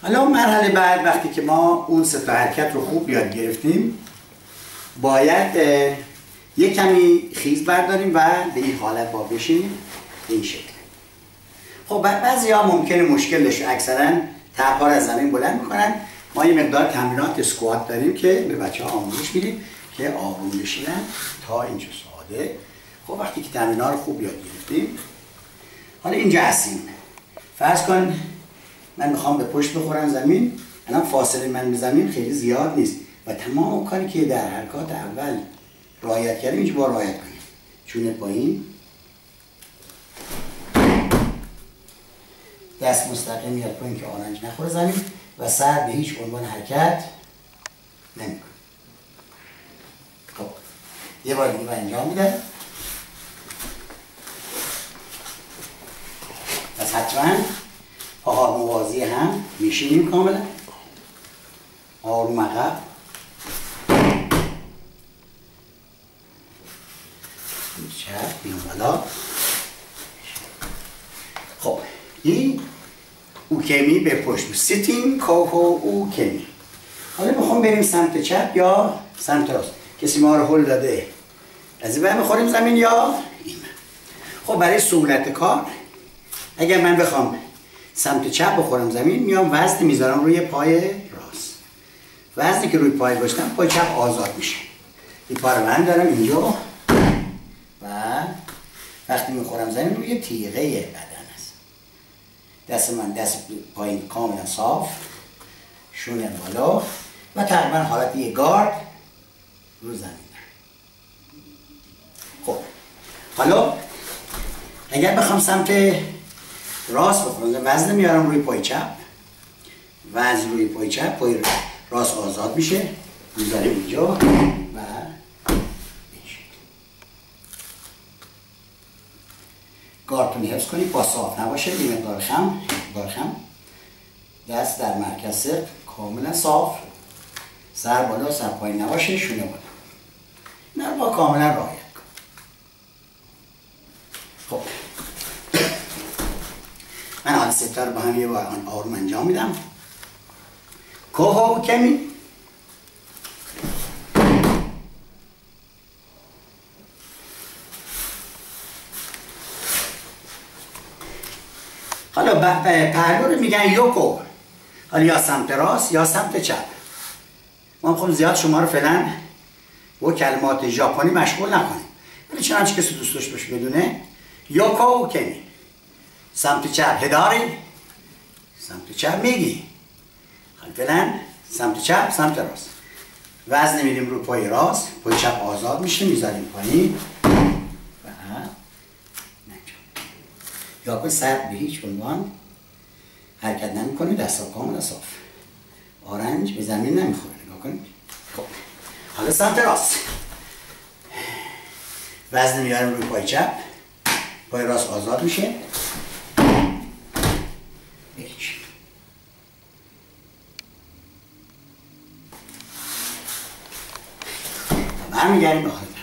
حالا مرحله بعد وقتی که ما اون سه تا حرکت رو خوب یاد گرفتیم باید یک کمی خیز برداریم و به این حالت با بشینیم به این شکل. خب بعضیا ممکنه مشکل داشته، اکثرا تپ‌ها رو از زمین بلند میکنن. ما یه مقدار تمرینات اسکوات داریم که به بچه‌ها آموزش میدیم که آروم بشینن تا اینجا ساده. خب وقتی که تمرینات رو خوب یاد گرفتیم حالا اینجا هستیم. فرض کن من میخوام به پشت بخورم زمین، الان فاصله من به زمین خیلی زیاد نیست و تمام کاری که در حرکات اول رعایت کردیم اینجا با رعایت کنیم. چونه پایین، دست مستقیم میاد پایین که آرنج نخوره زمین و سر به هیچ عنوان حرکت نمیکنه. خب یه بار دیگه انجام میدم. پس حتما پاها موازی هم میشینیم کاملا، آروم عقب، چپ بیرون بالا. خب این اوکمی به پشت، سیتینگ کوهو اوکمی. حالا میخوام بریم سمت چپ یا سمت راست. کسی ما رو هل داده از این میخوریم زمین یا این. خب برای سهولت کار اگر من بخوام سمت چپ بخورم زمین، میام وزن میذارم روی پای راست. وزنی که روی پای گذاشتم پای چپ آزاد میشه. این پا رو من دارم اینجا و وقتی میخورم زمین روی تیغه بدن است. دست من دست پایین کاملا صاف، شونه بالا و تقریبا حالت یه گارد رو زمین. خب حالا اگر بخوام سمت راست بخورم وزن میارم روی پای چپ، وزن روی پای چپ، پای راست آزاد میشه، میذاریم اینجا و گارتون حفظ کنید با صاف نباشه، یه مقدار خم، دست در مرکز سر کاملا صاف، سر بالا سر پایین نباشه، شونه بالا. نه با کاملا رعایت کن. خب من حال ستا رو با هم یه بار آروم انجام میدم. کوهو کمی. حالا پهلو رو میگن یوکو. حالا یا سمت راست یا سمت چپ. ما میخوام زیاد شما رو فعلا با کلمات ژاپنی مشغول نکنیم. ولی چنانچه کسی دوست داشته باشه بدونه یوکو کمی. سمت چپ هداری، سمت چپ میگی. حالا فعلا سمت چپ سمت راست. وزن میدیم رو پای راست، پای چپ آزاد میشه، میذاریم پایین و یا کن سر به هیچ عنوان حرکت نمیکنه، دستا کاملا صاف. آرنج به زمین نمیخوره، نگاه کنید. خب حالا سمت راست. وزن میاریم روی پای چپ، پای راست آزاد میشه. برمیگردیم به حالت